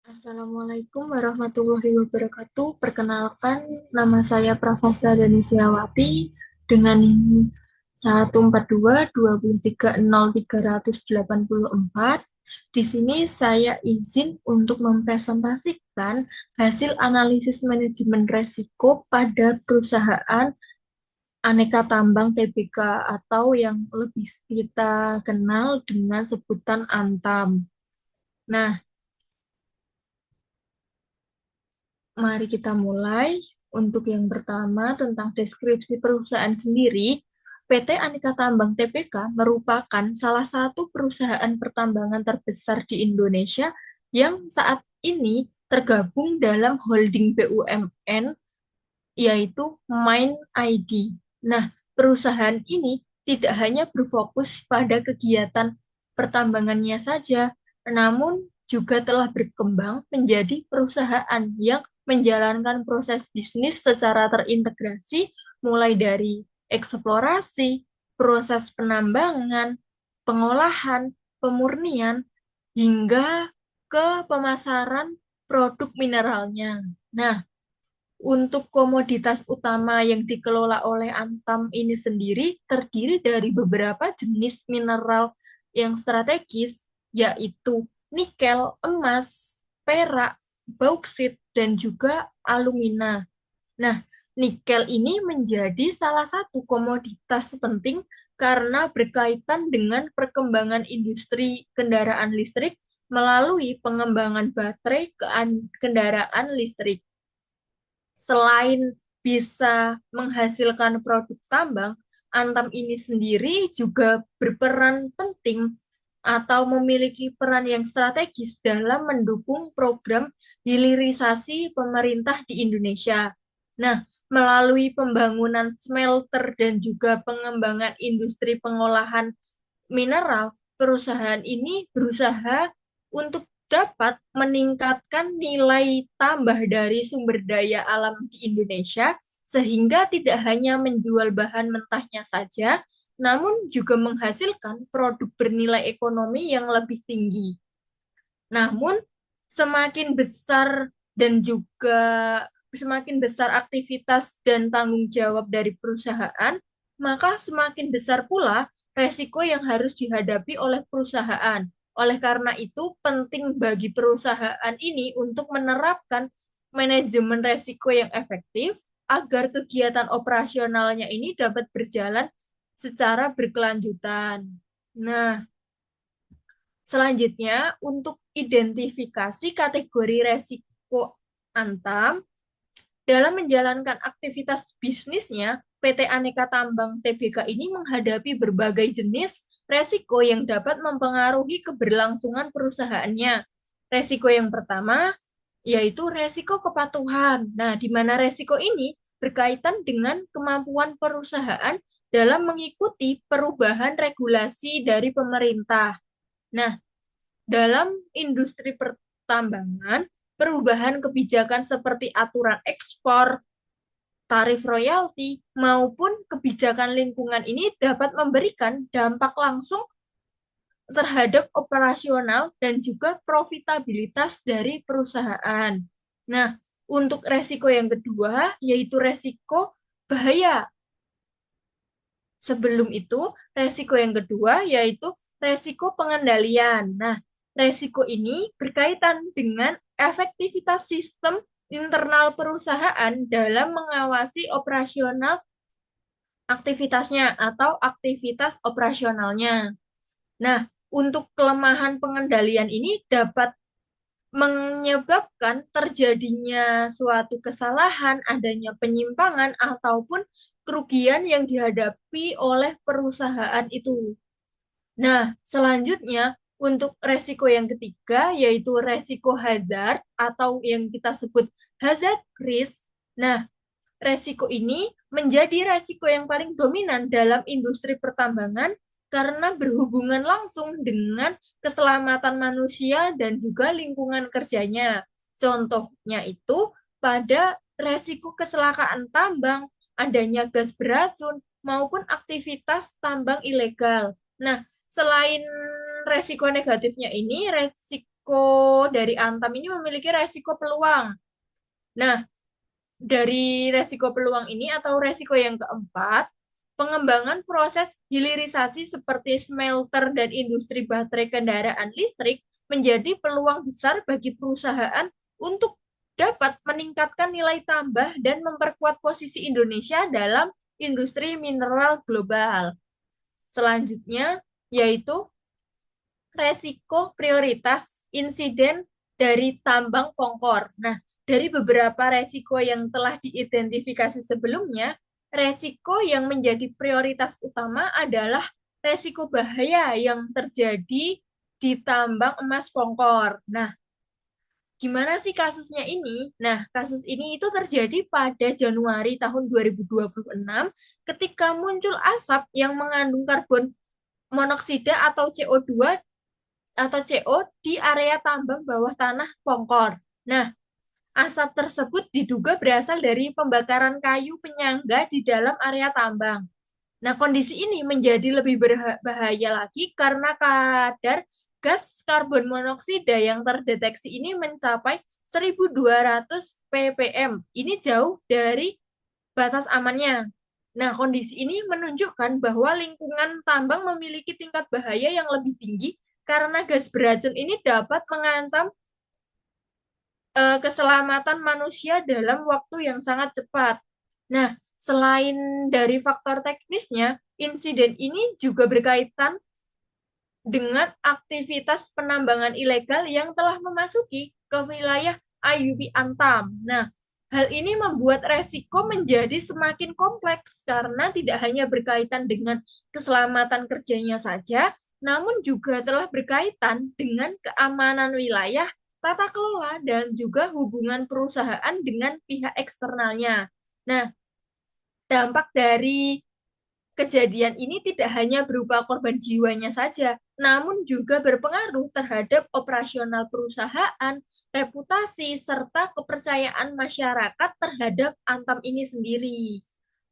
Assalamualaikum warahmatullahi wabarakatuh. Perkenalkan, nama saya Prafasa Danisiawati dengan 142.23.0384. Di sini saya izin untuk mempresentasikan hasil analisis manajemen resiko pada perusahaan Aneka Tambang TBK atau yang lebih kita kenal dengan sebutan Antam. Nah, mari kita mulai. Untuk yang pertama, tentang deskripsi perusahaan sendiri, PT Aneka Tambang TBK merupakan salah satu perusahaan pertambangan terbesar di Indonesia yang saat ini tergabung dalam holding BUMN, yaitu Mine ID. Nah, perusahaan ini tidak hanya berfokus pada kegiatan pertambangannya saja, namun juga telah berkembang menjadi perusahaan yang menjalankan proses bisnis secara terintegrasi, mulai dari eksplorasi, proses penambangan, pengolahan, pemurnian, hingga ke pemasaran produk mineralnya. Nah, untuk komoditas utama yang dikelola oleh Antam ini sendiri terdiri dari beberapa jenis mineral yang strategis, yaitu nikel, emas, perak, bauksit, dan juga alumina. Nah, nikel ini menjadi salah satu komoditas penting karena berkaitan dengan perkembangan industri kendaraan listrik melalui pengembangan baterai kendaraan listrik. Selain bisa menghasilkan produk tambang, Antam ini sendiri juga berperan penting atau memiliki peran yang strategis dalam mendukung program hilirisasi pemerintah di Indonesia. Nah, melalui pembangunan smelter dan juga pengembangan industri pengolahan mineral, perusahaan ini berusaha untuk dapat meningkatkan nilai tambah dari sumber daya alam di Indonesia, sehingga tidak hanya menjual bahan mentahnya saja, namun juga menghasilkan produk bernilai ekonomi yang lebih tinggi. Namun, semakin besar dan juga semakin besar aktivitas dan tanggung jawab dari perusahaan, maka semakin besar pula resiko yang harus dihadapi oleh perusahaan. Oleh karena itu, penting bagi perusahaan ini untuk menerapkan manajemen resiko yang efektif agar kegiatan operasionalnya ini dapat berjalan secara berkelanjutan. Nah, selanjutnya, untuk identifikasi kategori resiko Antam, dalam menjalankan aktivitas bisnisnya, PT Aneka Tambang TBK ini menghadapi berbagai jenis resiko yang dapat mempengaruhi keberlangsungan perusahaannya. Resiko yang pertama yaitu resiko kepatuhan. Nah, di mana resiko ini berkaitan dengan kemampuan perusahaan dalam mengikuti perubahan regulasi dari pemerintah. Nah, dalam industri pertambangan, perubahan kebijakan seperti aturan ekspor, tarif royalti, maupun kebijakan lingkungan ini dapat memberikan dampak langsung terhadap operasional dan juga profitabilitas dari perusahaan. Nah, untuk resiko yang kedua, yaitu resiko bahaya. Sebelum itu, resiko yang kedua yaitu resiko pengendalian. Nah, resiko ini berkaitan dengan efektivitas sistem internal perusahaan dalam mengawasi operasional aktivitasnya atau aktivitas operasionalnya. Nah, untuk kelemahan pengendalian ini dapat menyebabkan terjadinya suatu kesalahan, adanya penyimpangan, ataupun kerugian yang dihadapi oleh perusahaan itu. Nah, selanjutnya untuk resiko yang ketiga yaitu resiko hazard atau yang kita sebut hazard risk. Nah, resiko ini menjadi resiko yang paling dominan dalam industri pertambangan karena berhubungan langsung dengan keselamatan manusia dan juga lingkungan kerjanya. Contohnya itu pada resiko kecelakaan tambang, adanya gas beracun, maupun aktivitas tambang ilegal. Nah, selain resiko negatifnya ini, resiko resiko dari Antam ini memiliki resiko peluang. Nah, dari resiko peluang ini atau resiko yang keempat, pengembangan proses hilirisasi seperti smelter dan industri baterai kendaraan listrik menjadi peluang besar bagi perusahaan untuk dapat meningkatkan nilai tambah dan memperkuat posisi Indonesia dalam industri mineral global. Selanjutnya, yaitu resiko prioritas insiden dari tambang pongkor. Nah, dari beberapa resiko yang telah diidentifikasi sebelumnya, resiko yang menjadi prioritas utama adalah resiko bahaya yang terjadi di tambang emas pongkor. Nah, gimana sih kasusnya ini? Nah, kasus ini itu terjadi pada Januari tahun 2026 ketika muncul asap yang mengandung karbon monoksida atau CO2 atau CO di area tambang bawah tanah Pongkor. Nah, asap tersebut diduga berasal dari pembakaran kayu penyangga di dalam area tambang. Nah, kondisi ini menjadi lebih berbahaya lagi karena kadar gas karbon monoksida yang terdeteksi ini mencapai 1.200 ppm. Ini jauh dari batas amannya. Nah, kondisi ini menunjukkan bahwa lingkungan tambang memiliki tingkat bahaya yang lebih tinggi karena gas beracun ini dapat mengancam keselamatan manusia dalam waktu yang sangat cepat. Nah, selain dari faktor teknisnya, insiden ini juga berkaitan dengan aktivitas penambangan ilegal yang telah memasuki ke wilayah IUP Antam. Nah, hal ini membuat resiko menjadi semakin kompleks karena tidak hanya berkaitan dengan keselamatan kerjanya saja, namun juga telah berkaitan dengan keamanan wilayah, tata kelola, dan juga hubungan perusahaan dengan pihak eksternalnya. Nah, dampak dari kejadian ini tidak hanya berupa korban jiwanya saja, namun juga berpengaruh terhadap operasional perusahaan, reputasi, serta kepercayaan masyarakat terhadap Antam ini sendiri.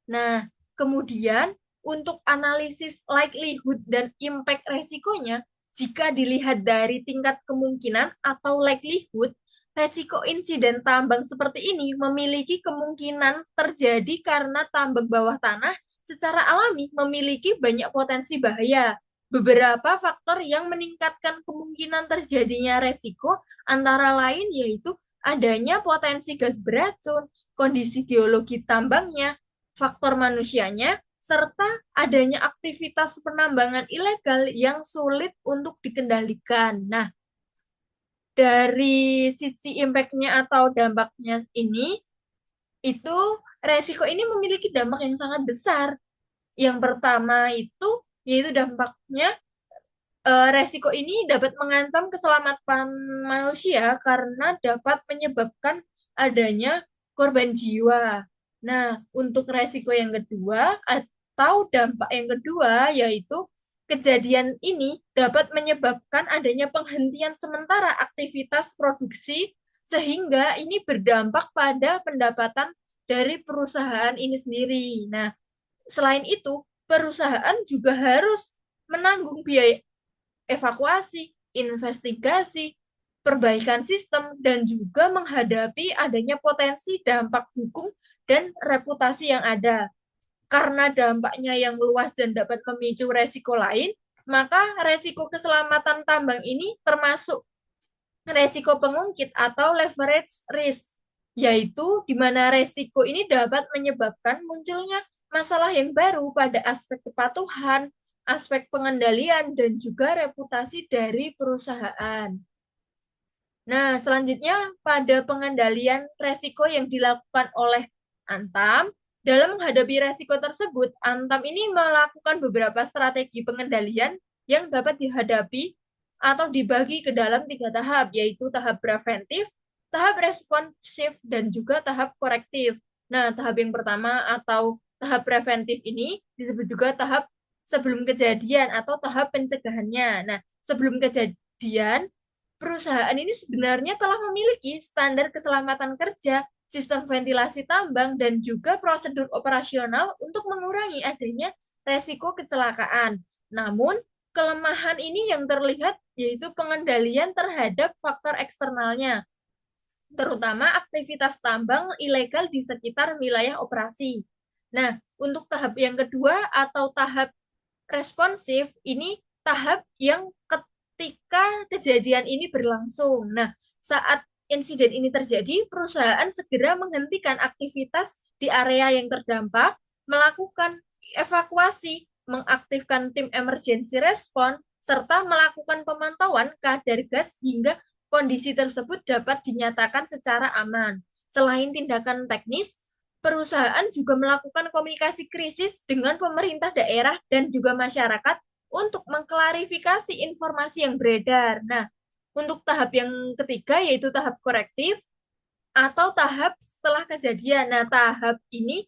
Nah, kemudian untuk analisis likelihood dan impact resikonya, jika dilihat dari tingkat kemungkinan atau likelihood, resiko insiden tambang seperti ini memiliki kemungkinan terjadi karena tambang bawah tanah secara alami memiliki banyak potensi bahaya. Beberapa faktor yang meningkatkan kemungkinan terjadinya resiko antara lain yaitu adanya potensi gas beracun, kondisi geologi tambangnya, faktor manusianya, serta adanya aktivitas penambangan ilegal yang sulit untuk dikendalikan. Nah, dari sisi impact-nya atau dampaknya ini, itu resiko ini memiliki dampak yang sangat besar. Yang pertama itu, yaitu dampaknya resiko ini dapat mengancam keselamatan manusia karena dapat menyebabkan adanya korban jiwa. Nah, untuk resiko yang kedua atau dampak yang kedua yaitu kejadian ini dapat menyebabkan adanya penghentian sementara aktivitas produksi sehingga ini berdampak pada pendapatan dari perusahaan ini sendiri. Nah, selain itu, perusahaan juga harus menanggung biaya evakuasi, investigasi, perbaikan sistem, dan juga menghadapi adanya potensi dampak hukum dan reputasi yang ada. Karena dampaknya yang luas dan dapat memicu resiko lain, maka resiko keselamatan tambang ini termasuk resiko pengungkit atau leverage risk, yaitu di mana resiko ini dapat menyebabkan munculnya masalah yang baru pada aspek kepatuhan, aspek pengendalian, dan juga reputasi dari perusahaan. Nah, selanjutnya pada pengendalian resiko yang dilakukan oleh Antam, dalam menghadapi resiko tersebut, Antam ini melakukan beberapa strategi pengendalian yang dapat dihadapi atau dibagi ke dalam 3 tahap, yaitu tahap preventif, tahap responsif, dan juga tahap korektif. Nah, tahap yang pertama atau tahap preventif ini disebut juga tahap sebelum kejadian atau tahap pencegahannya. Nah, sebelum kejadian, perusahaan ini sebenarnya telah memiliki standar keselamatan kerja, sistem ventilasi tambang, dan juga prosedur operasional untuk mengurangi adanya resiko kecelakaan. Namun, kelemahan ini yang terlihat yaitu pengendalian terhadap faktor eksternalnya, terutama aktivitas tambang ilegal di sekitar wilayah operasi. Nah, untuk tahap yang kedua atau tahap responsif, ini tahap yang ketika kejadian ini berlangsung. Nah, saat insiden ini terjadi, perusahaan segera menghentikan aktivitas di area yang terdampak, melakukan evakuasi, mengaktifkan tim emergency response, serta melakukan pemantauan kadar gas hingga kondisi tersebut dapat dinyatakan secara aman. Selain tindakan teknis, perusahaan juga melakukan komunikasi krisis dengan pemerintah daerah dan juga masyarakat untuk mengklarifikasi informasi yang beredar. Nah, untuk tahap yang ketiga yaitu tahap korektif atau tahap setelah kejadian. Nah, tahap ini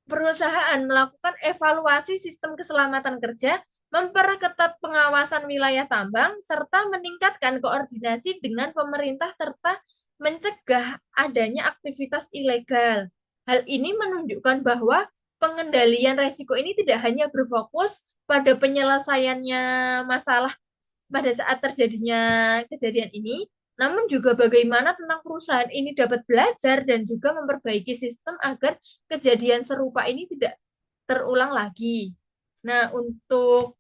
perusahaan melakukan evaluasi sistem keselamatan kerja, memperketat pengawasan wilayah tambang, serta meningkatkan koordinasi dengan pemerintah serta mencegah adanya aktivitas ilegal. Hal ini menunjukkan bahwa pengendalian resiko ini tidak hanya berfokus pada penyelesaiannya masalah pada saat terjadinya kejadian ini, namun juga bagaimana tentang perusahaan ini dapat belajar dan juga memperbaiki sistem agar kejadian serupa ini tidak terulang lagi. Nah, untuk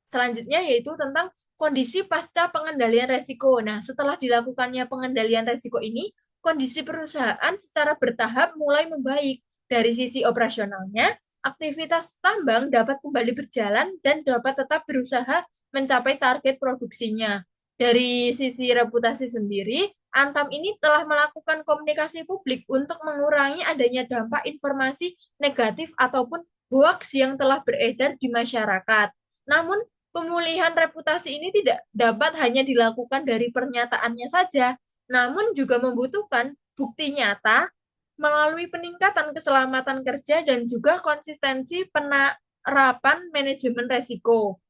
selanjutnya yaitu tentang kondisi pasca pengendalian resiko. Nah, setelah dilakukannya pengendalian resiko ini, kondisi perusahaan secara bertahap mulai membaik. Dari sisi operasionalnya, aktivitas tambang dapat kembali berjalan dan dapat tetap berusaha mencapai target produksinya. Dari sisi reputasi sendiri, Antam ini telah melakukan komunikasi publik untuk mengurangi adanya dampak informasi negatif ataupun hoax yang telah beredar di masyarakat. Namun, pemulihan reputasi ini tidak dapat hanya dilakukan dari pernyataannya saja, namun juga membutuhkan bukti nyata melalui peningkatan keselamatan kerja dan juga konsistensi penerapan manajemen resiko.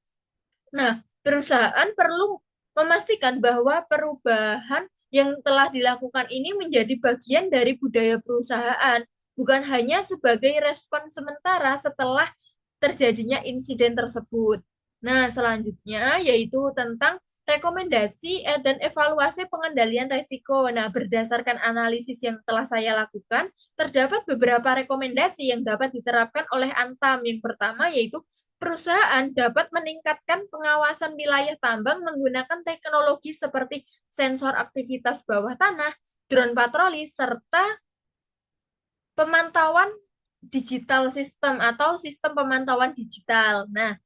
Nah, perusahaan perlu memastikan bahwa perubahan yang telah dilakukan ini menjadi bagian dari budaya perusahaan, bukan hanya sebagai respon sementara setelah terjadinya insiden tersebut. Nah, selanjutnya yaitu tentang rekomendasi dan evaluasi pengendalian risiko. Nah, berdasarkan analisis yang telah saya lakukan, terdapat beberapa rekomendasi yang dapat diterapkan oleh Antam. Yang pertama yaitu perusahaan dapat meningkatkan pengawasan wilayah tambang menggunakan teknologi seperti sensor aktivitas bawah tanah, drone patroli, serta pemantauan digital sistem atau sistem pemantauan digital. Nah,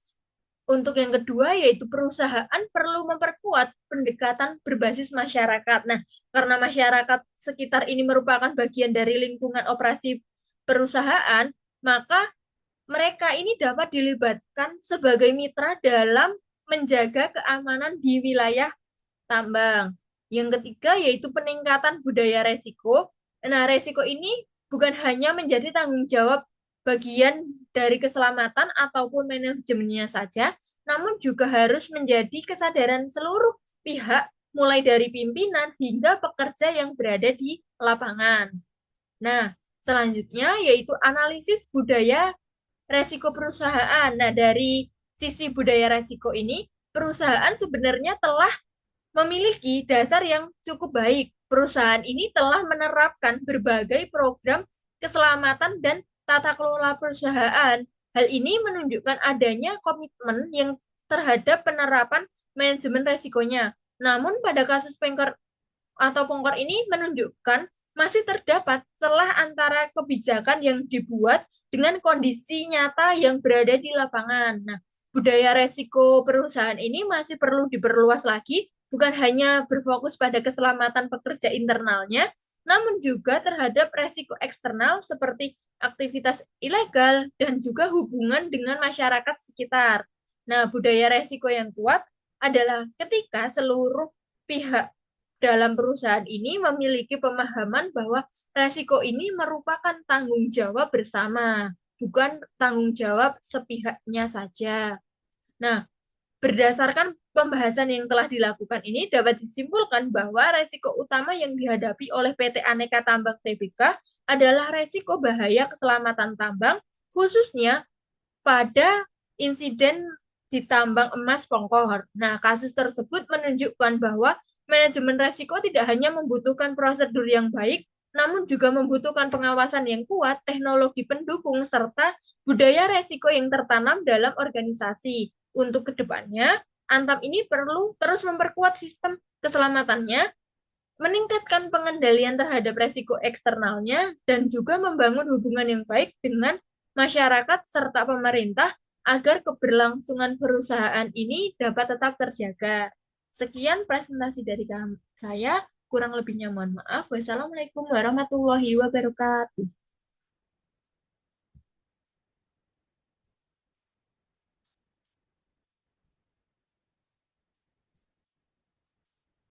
untuk yang kedua yaitu perusahaan perlu memperkuat pendekatan berbasis masyarakat. Nah, karena masyarakat sekitar ini merupakan bagian dari lingkungan operasi perusahaan, maka mereka ini dapat dilibatkan sebagai mitra dalam menjaga keamanan di wilayah tambang. Yang ketiga yaitu peningkatan budaya resiko. Nah, resiko ini bukan hanya menjadi tanggung jawab bagian dari keselamatan ataupun manajemennya saja, namun juga harus menjadi kesadaran seluruh pihak, mulai dari pimpinan hingga pekerja yang berada di lapangan. Nah, selanjutnya yaitu analisis budaya resiko perusahaan. Nah, dari sisi budaya resiko ini, perusahaan sebenarnya telah memiliki dasar yang cukup baik. Perusahaan ini telah menerapkan berbagai program keselamatan dan tata kelola perusahaan. Hal ini menunjukkan adanya komitmen yang terhadap penerapan manajemen resikonya. Namun pada kasus Pengkor atau Pongkor ini menunjukkan masih terdapat celah antara kebijakan yang dibuat dengan kondisi nyata yang berada di lapangan. Nah, budaya resiko perusahaan ini masih perlu diperluas lagi, bukan hanya berfokus pada keselamatan pekerja internalnya, namun juga terhadap resiko eksternal seperti aktivitas ilegal dan juga hubungan dengan masyarakat sekitar. Nah, budaya resiko yang kuat adalah ketika seluruh pihak dalam perusahaan ini memiliki pemahaman bahwa resiko ini merupakan tanggung jawab bersama, bukan tanggung jawab sepihaknya saja. Nah, berdasarkan pembahasan yang telah dilakukan ini dapat disimpulkan bahwa resiko utama yang dihadapi oleh PT Aneka Tambang Tbk adalah resiko bahaya keselamatan tambang, khususnya pada insiden di tambang emas Pongkor. Nah, kasus tersebut menunjukkan bahwa manajemen resiko tidak hanya membutuhkan prosedur yang baik, namun juga membutuhkan pengawasan yang kuat, teknologi pendukung, serta budaya resiko yang tertanam dalam organisasi. Untuk kedepannya, Antam ini perlu terus memperkuat sistem keselamatannya, meningkatkan pengendalian terhadap resiko eksternalnya, dan juga membangun hubungan yang baik dengan masyarakat serta pemerintah agar keberlangsungan perusahaan ini dapat tetap terjaga. Sekian presentasi dari saya, kurang lebihnya mohon maaf. Wassalamualaikum warahmatullahi wabarakatuh.